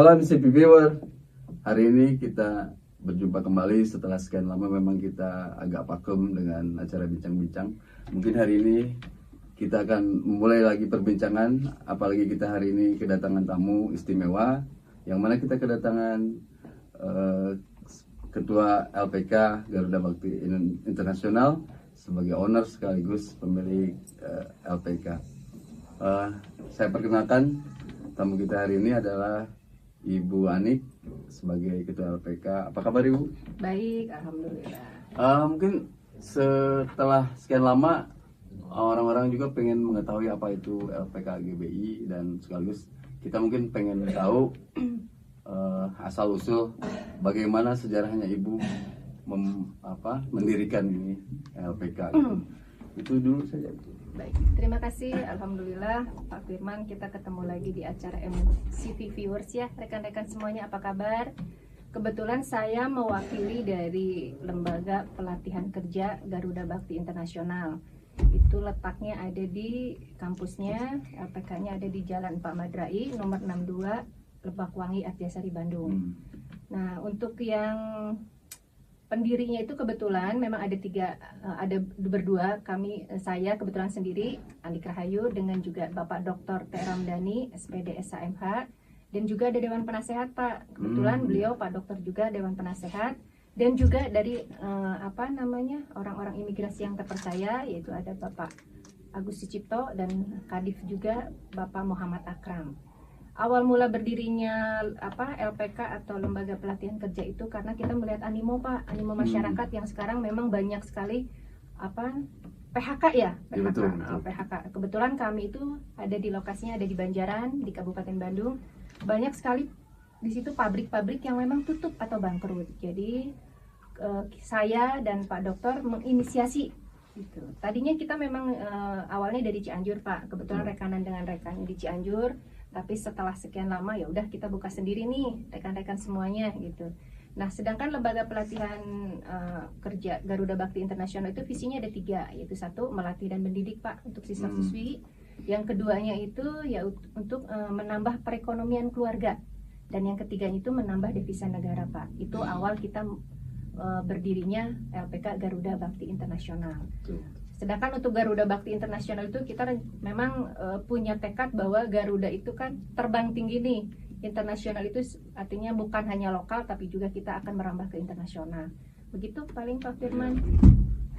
Halo MCP Viewer, hari ini kita berjumpa kembali setelah sekian lama. Memang kita agak vakum dengan acara bincang-bincang. Mungkin hari ini kita akan memulai lagi perbincangan, apalagi kita hari ini kedatangan tamu istimewa, yang mana kita kedatangan Ketua LPK Garuda Bakti Internasional sebagai owner sekaligus pemilik LPK. Saya perkenalkan tamu kita hari ini adalah Ibu Anik sebagai Ketua LPK. Apa kabar Ibu? Baik, alhamdulillah. Mungkin setelah sekian lama orang-orang juga pengen mengetahui apa itu LPK GBI, dan sekaligus kita mungkin pengen tahu asal usul bagaimana sejarahnya Ibu mendirikan ini LPK gitu. Itu dulu saja. Baik, terima kasih. Alhamdulillah Pak Firman, kita ketemu lagi di acara MCT Viewers ya. Rekan-rekan semuanya, apa kabar? Kebetulan saya mewakili dari Lembaga Pelatihan Kerja Garuda Bakti Internasional. Itu letaknya ada di kampusnya, LPK-nya ada di Jalan Pak Madrai nomor 62 Lebakwangi, Arjasari, Bandung. Nah, untuk yang pendirinya itu kebetulan memang ada berdua, saya kebetulan sendiri, Andik Rahayu, dengan juga Bapak Dr. T. Ramdhani, SPD SHMH, dan juga ada Dewan Penasehat Pak. Kebetulan beliau Pak Dokter juga Dewan Penasehat, dan juga dari orang-orang imigrasi yang terpercaya, yaitu ada Bapak Agus Sucipto dan Kadif juga Bapak Muhammad Akram. Awal mula berdirinya LPK atau Lembaga Pelatihan Kerja itu karena kita melihat animo masyarakat yang sekarang memang banyak sekali PHK ya, Betul. PHK. Kebetulan kami itu ada di lokasinya, ada di Banjaran di Kabupaten Bandung. Banyak sekali di situ pabrik-pabrik yang memang tutup atau bangkrut. Jadi saya dan Pak Dokter menginisiasi itu. Tadinya kita memang awalnya dari Cianjur Pak. Kebetulan rekanan dengan rekannya di Cianjur. Tapi setelah sekian lama ya udah kita buka sendiri nih rekan-rekan semuanya gitu. Nah, sedangkan Lembaga Pelatihan Kerja Garuda Bakti Internasional itu visinya ada 3, yaitu 1 melatih dan mendidik Pak untuk siswa-siswi. Yang keduanya itu ya untuk menambah perekonomian keluarga, dan yang ketiganya itu menambah devisa negara Pak. Itu awal kita berdirinya LPK Garuda Bakti Internasional. Sedangkan untuk Garuda Bakti Internasional itu kita memang punya tekad bahwa Garuda itu kan terbang tinggi nih. Internasional itu artinya bukan hanya lokal, tapi juga kita akan merambah ke internasional. Begitu paling Pak Firman.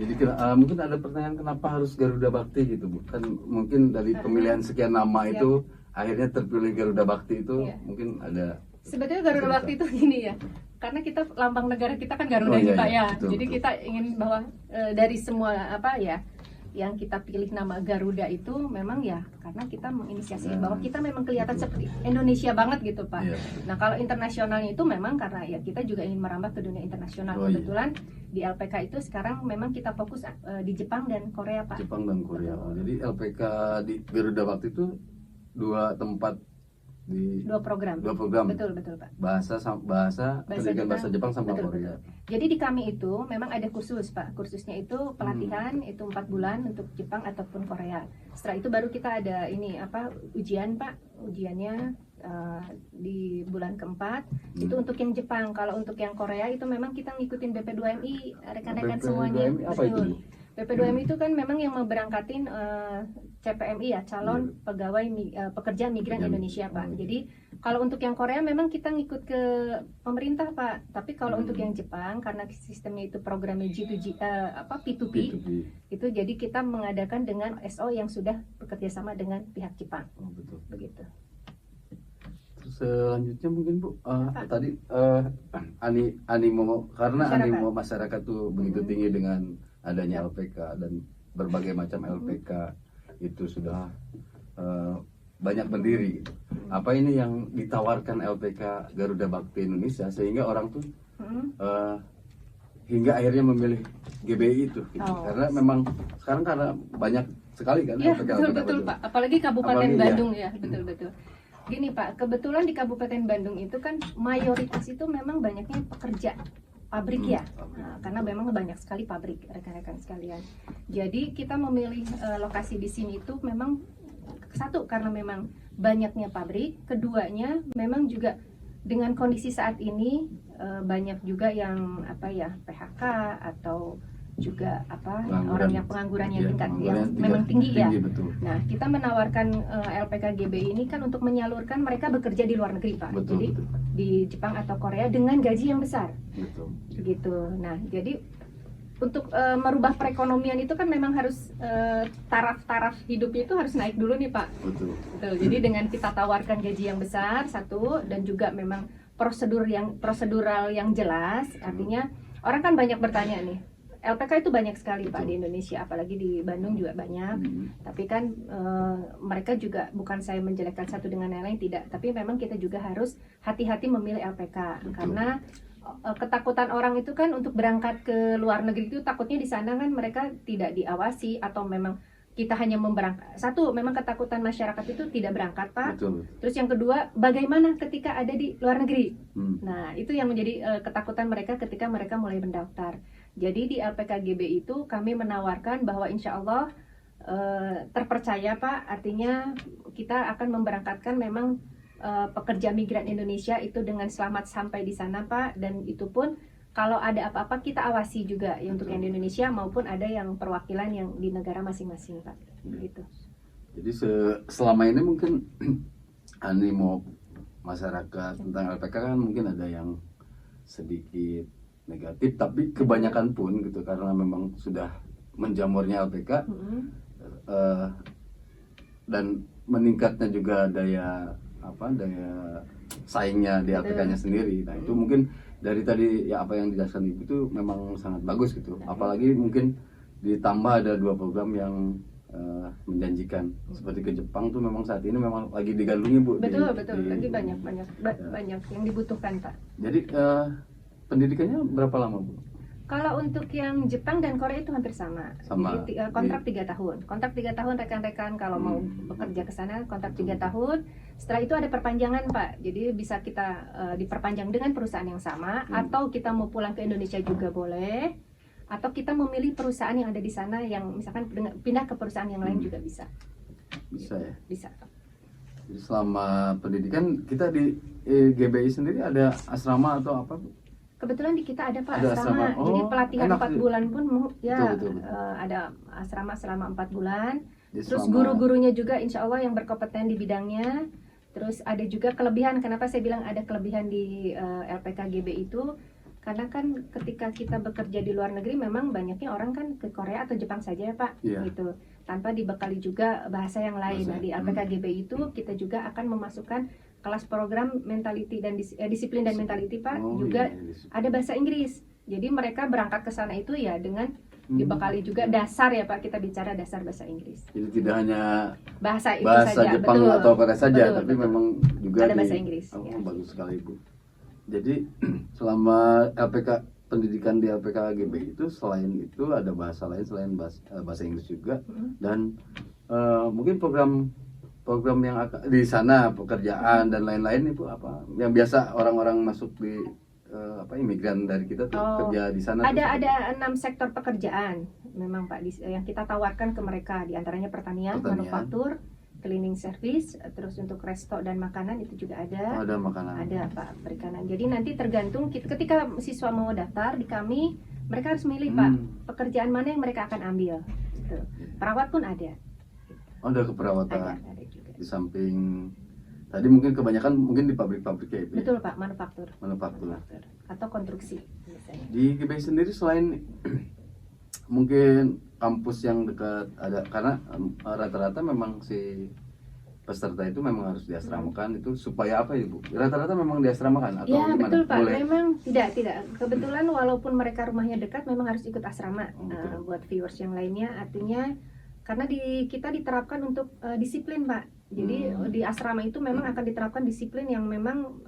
Jadi mungkin ada pertanyaan kenapa harus Garuda Bakti gitu Bu? Kan mungkin dari pemilihan sekian nama itu akhirnya terpilih Garuda Bakti itu mungkin ada. Sebetulnya Garuda Bakti itu gini ya, karena kita lambang negara kita kan Garuda Pak ya. Betul, jadi kita ingin bahwa dari semua yang kita pilih nama Garuda itu memang ya karena kita menginisiasi bahwa kita memang kelihatan seperti Indonesia banget gitu Pak. Nah, kalau internasionalnya itu memang karena ya kita juga ingin merambah ke dunia internasional. Kebetulan di LPK itu sekarang memang kita fokus di Jepang dan Korea Pak. Jepang dan Korea. Jadi LPK di Garuda Bakti itu 2 tempat di 2 program. Betul Pak. Bahasa pendidikan bahasa Jepang sama Korea. Jadi di kami itu memang ada kursus Pak. Kursusnya itu pelatihan itu 4 bulan untuk Jepang ataupun Korea. Setelah itu baru kita ada ujian Pak. Ujiannya di bulan keempat itu untuk yang Jepang. Kalau untuk yang Korea itu memang kita ngikutin BP2MI rekan-rekan semuanya. Apa itu? BP2MI itu kan memang yang memberangkatin CPMI ya, calon pegawai pekerja migran Indonesia Pak. Jadi kalau untuk yang Korea memang kita ngikut ke pemerintah Pak. Tapi kalau untuk yang Jepang karena sistemnya itu programnya P2P itu, jadi kita mengadakan dengan SO yang sudah bekerja sama dengan pihak Jepang. Betul. Begitu. Terus selanjutnya mungkin Bu, tadi animo masyarakat tuh begitu tinggi dengan adanya LPK dan berbagai macam LPK itu sudah banyak berdiri. Apa ini yang ditawarkan LPK Garuda Bakti Indonesia sehingga orang tuh hingga akhirnya memilih GBI itu gitu. Karena memang sekarang karena banyak sekali kan LPK. Betul Pak, apalagi Kabupaten Bandung ya, betul. Gini Pak, kebetulan di Kabupaten Bandung itu kan mayoritas itu memang banyaknya pekerja pabrik ya, karena memang banyak sekali pabrik rekan-rekan sekalian. Jadi kita memilih lokasi di sini itu memang satu karena memang banyaknya pabrik, keduanya memang juga dengan kondisi saat ini banyak juga yang PHK atau juga orang yang pengangguran yang tingkat yang memang tinggi ya. Betul. Nah, kita menawarkan LPKGBI ini kan untuk menyalurkan mereka bekerja di luar negeri, Pak. Betul, Jadi betul. di Jepang atau Korea dengan gaji yang besar. Betul. Gitu. Nah, jadi untuk merubah perekonomian itu kan memang harus taraf-taraf hidupnya itu harus naik dulu nih, Pak. Betul. Betul. Jadi dengan kita tawarkan gaji yang besar satu, dan juga memang prosedural yang jelas, artinya orang kan banyak bertanya nih. LPK itu banyak sekali, Pak, di Indonesia, apalagi di Bandung juga banyak. Tapi kan mereka juga, bukan saya menjelekkan satu dengan yang lain, tidak. Tapi memang kita juga harus hati-hati memilih LPK. Karena ketakutan orang itu kan untuk berangkat ke luar negeri itu takutnya di sana kan mereka tidak diawasi, atau memang kita hanya memberangkat. Satu, memang ketakutan masyarakat itu tidak berangkat, Pak. Betul. Terus yang kedua, bagaimana ketika ada di luar negeri? Nah, itu yang menjadi ketakutan mereka ketika mereka mulai mendaftar. Jadi di LPKGB itu kami menawarkan bahwa insya Allah terpercaya, Pak. Artinya kita akan memberangkatkan memang pekerja migran Indonesia itu dengan selamat sampai di sana, Pak. Dan itu pun kalau ada apa-apa kita awasi juga ya, untuk yang di Indonesia maupun ada yang perwakilan yang di negara masing-masing, Pak. Gitu. Jadi selama ini mungkin animo masyarakat tentang LPK kan mungkin ada yang sedikit negatif, tapi kebanyakan pun gitu, karena memang sudah menjamurnya LPK dan meningkatnya juga daya saingnya di LPK-nya sendiri. Nah, itu mungkin dari tadi ya apa yang dijelaskan Ibu itu memang sangat bagus gitu. Apalagi mungkin ditambah ada 2 program yang menjanjikan, seperti ke Jepang tuh memang saat ini memang lagi digandrungi, Bu. Betul. Lagi banyak yang dibutuhkan, Pak. Jadi pendidikannya berapa lama, Bu? Kalau untuk yang Jepang dan Korea itu hampir sama. Jadi kontrak 3 tahun. Kontrak 3 tahun rekan-rekan kalau mau bekerja ke sana kontrak 3 tahun. Setelah itu ada perpanjangan, Pak. Jadi bisa kita diperpanjang dengan perusahaan yang sama, atau kita mau pulang ke Indonesia juga boleh, atau kita memilih perusahaan yang ada di sana yang misalkan pindah ke perusahaan yang lain juga bisa. Bisa ya? Bisa. Jadi selama pendidikan kita di GBI sendiri ada asrama atau apa, Bu? Kebetulan di kita ada, Pak, Ada asrama. asrama. Jadi pelatihan 4 bulan pun ya. Betul. Ada asrama selama 4 bulan. Jadi Terus selama- guru-gurunya juga insya Allah yang berkompeten di bidangnya. Terus ada juga kelebihan. Kenapa saya bilang ada kelebihan di LPKGB itu? Karena kan ketika kita bekerja di luar negeri memang banyaknya orang kan ke Korea atau Jepang saja ya, Pak. Iya. Gitu. Tanpa dibekali juga bahasa yang lain. Nah, di LPKGB itu kita juga akan memasukkan kelas program mentality dan disiplin dan mentality, Pak. Juga ada bahasa Inggris. Jadi mereka berangkat ke sana itu ya dengan dibekali juga dasar ya, Pak. Kita bicara dasar bahasa Inggris. Jadi tidak hanya Bahasa itu bahasa saja. Jepang Betul. atau Korea saja, Betul, tapi betul. memang juga Ada bahasa Inggris, ya. Bagus sekali, Bu. Jadi selama LPK pendidikan di LPKGB itu selain itu ada bahasa lain selain bahasa Inggris juga, dan mungkin program yang di sana pekerjaan dan lain-lain itu apa yang biasa orang-orang masuk di imigran dari kita tuh kerja di sana. Ada 6 sektor pekerjaan memang, Pak, yang kita tawarkan ke mereka, diantaranya pertanian, manufaktur, cleaning service, terus untuk resto dan makanan itu juga ada. Ada makanan. Ada, Pak, perikanan. Jadi nanti tergantung ketika siswa mau daftar di kami, mereka harus milih, Pak, pekerjaan mana yang mereka akan ambil. Gitu. Perawat pun ada. Ada keperawatan. Ada juga. Di samping tadi mungkin kebanyakan mungkin di pabrik-pabrik ya, Ibu, ya? Betul, Pak, manufaktur atau konstruksi biasanya. Di GBI sendiri selain mungkin kampus yang dekat ada, karena rata-rata memang si peserta itu memang harus diasramakan itu supaya apa ya, Bu? Rata-rata memang diasramakan atau Ya, gimana? betul, Pak. Boleh? Memang tidak. Kebetulan walaupun mereka rumahnya dekat memang harus ikut asrama. Betul. Buat viewers yang lainnya artinya karena kita diterapkan untuk disiplin, Pak. Jadi di asrama itu memang akan diterapkan disiplin yang memang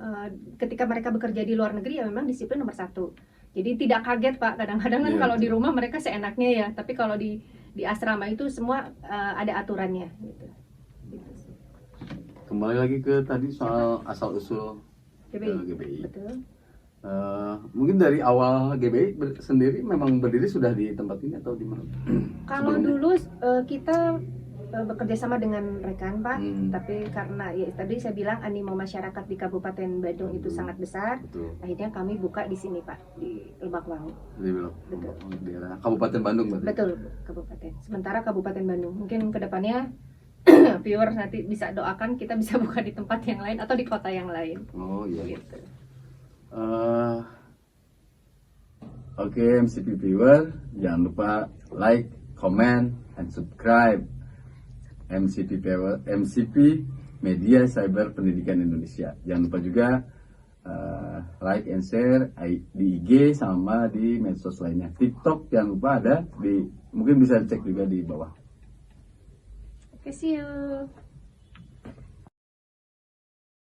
ketika mereka bekerja di luar negeri ya memang disiplin nomor 1. Jadi tidak kaget, Pak. Kadang-kadang kan kalau di rumah mereka seenaknya ya, tapi kalau di asrama itu semua ada aturannya gitu. Kembali lagi ke tadi soal asal usul GBI. GBI. Betul. Mungkin dari awal GBI sendiri memang berdiri sudah di tempat ini atau di mana? Kalau Sebelumnya? dulu kita bekerja sama dengan rekan Pak, Hmm. tapi karena ya tadi saya bilang animo masyarakat di Kabupaten Badung itu sangat besar, Betul. akhirnya kami buka di sini Pak, di Lebak Wangi. Di Belok. Betul. Di daerah Kabupaten Bandung berarti. Betul, Kabupaten. Sementara Kabupaten Bandung, mungkin kedepannya viewers nanti bisa doakan kita bisa buka di tempat yang lain atau di kota yang lain. Oh iya. Gitu. Oke, MCP viewer, jangan lupa like, comment, and subscribe MCP Media Cyber Pendidikan Indonesia. Jangan lupa juga like and share di IG sama di medsos lainnya. TikTok jangan lupa ada di, mungkin bisa cek juga di bawah. Oke, see you.